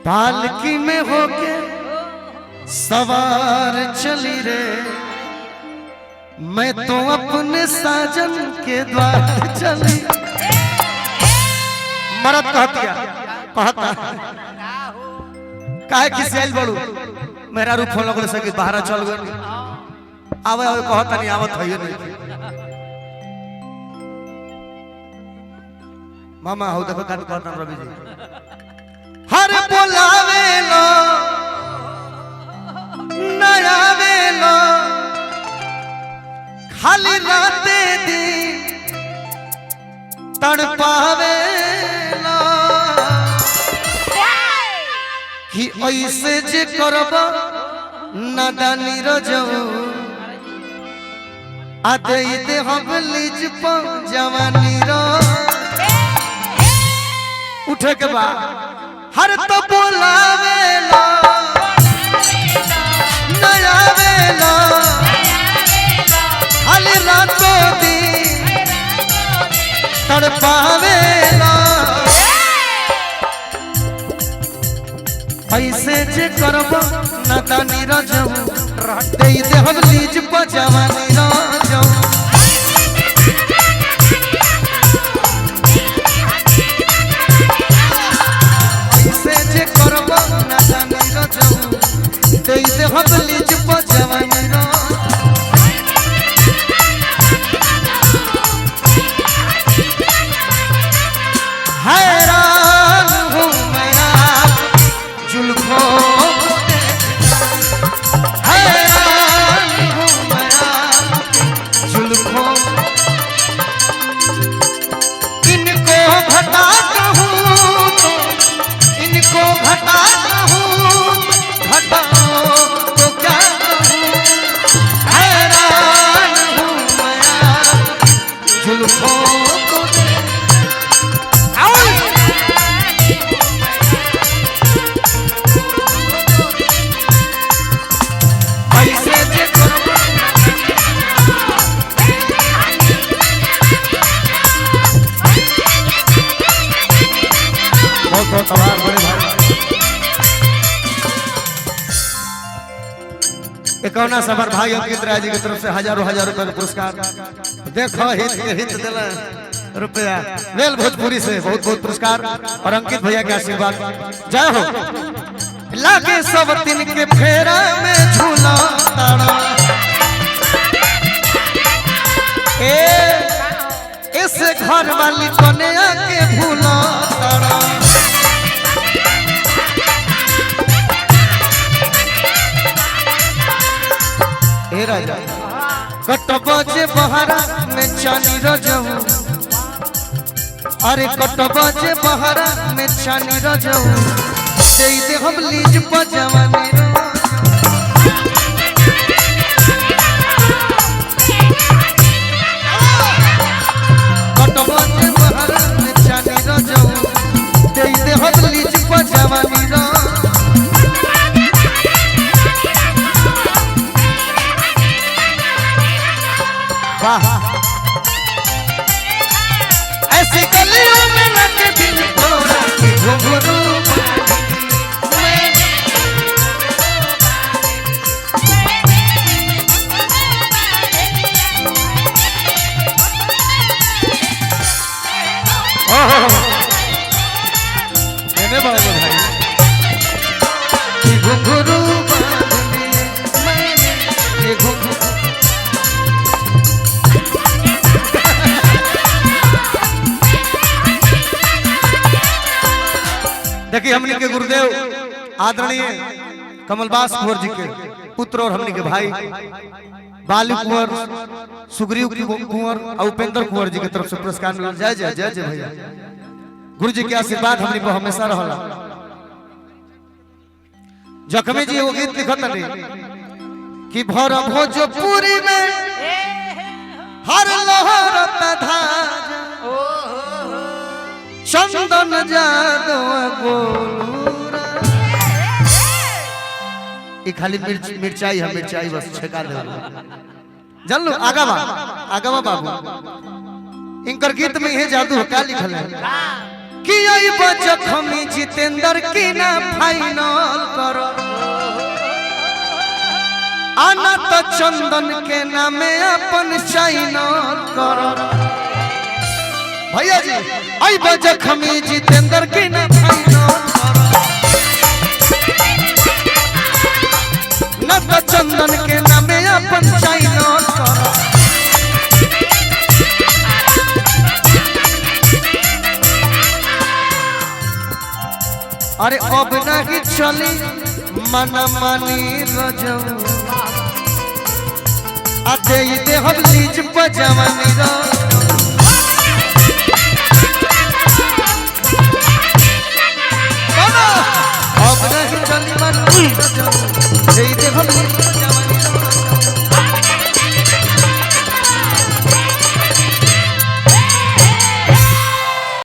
पालकी में होके सवार चली रे, मैं तो अपने साजन के द्वार चली। मरद कहतिया कहता काहे किसी आइल बड़ू मेरा रूप फोन लगल सके बाहर चल गई आवे आवे कहता नहीं आवत है नहीं। मामा हो देखो काट कहता रवि जी हर बोलावे लो नया वेलो खाली राते दी तड़पावे लो कि ऐसे जे करब नादानी रजऊ आदे दे हम लीज प जवानी रो उठे के बाद हर तो बोलावे लो नया वेलो खाली रातों दी तड़पावे लो ऐसे जे करब नादानी रजऊ दे दे हम लीज प जवानी रजऊ ऐसे जे करब नादानी रजऊ दे दे हम लीज प जवानी रजऊ हैरान हूँ मैं आप जुल्फों को हैरान हूँ मैं आप जुल्फों इनको घटाता हूँ तो इनको घटाता हूँ घटाओ तो क्या कहूँ हैरान हूँ मैं आप जुल्फों को सवार बड़े भाई इकौना सफर भाई अंकित राय जी की तरफ से हजारों हजार रुपए का पुरस्कार देखो हित दिला रुपया वेल भोजपुरी से बहुत बहुत पुरस्कार और अंकित भैया के आशीर्वाद जय हो। लागे सब दिन के फेरा में झूला तारा इस घर वाली कन्या के भूला तारा राजा कटबजे बहरा में चानी रजऊ अरे कटबजे बहरा में चानी रजऊ दे दे हम लीज प जवानी कटबजे बहरा में चानी रजऊ दे दे हम लीज प जवानी ऐसी गलियों में लगे दिल तोड़ा के घुंघरू मैंने भाई घुंघरू मैंने घुंघरू देखिए हमने के गुरुदेव आदरणीय कमलबास कुंवर जी के पुत्र और हमने के भाई बालू कुंवर सुग्रीव कुंवर और उपेंद्र कुंवर जी की तरफ से पुरस्कार मिला। जय जय जय जय भैया गुरु जी के आशीर्वाद हमने को हमेशा रहला। जखमी जी वो गीत लिखत नहीं कि भर भोजपुरी में हर लहरता धार चंदन जादव गोलूरा ये खाली मिर्चाई है मिर्चाई बस छका दे जान लो आगावा बाबू इनकर गीत में ये जादू है क्या लिखल है कि आई जखमी जितेंद्र की ना फाइनल करो आना तो चंदन के नामे अपन चैनल करो भैया जी आई जखमी जितेंद्र की ना फाइनल करो ना तो चंदन के नामे अपन चैनल करो अरे अब नहीं चली मना मानी रजऊ आते ही दे हम लीज पजावानी रो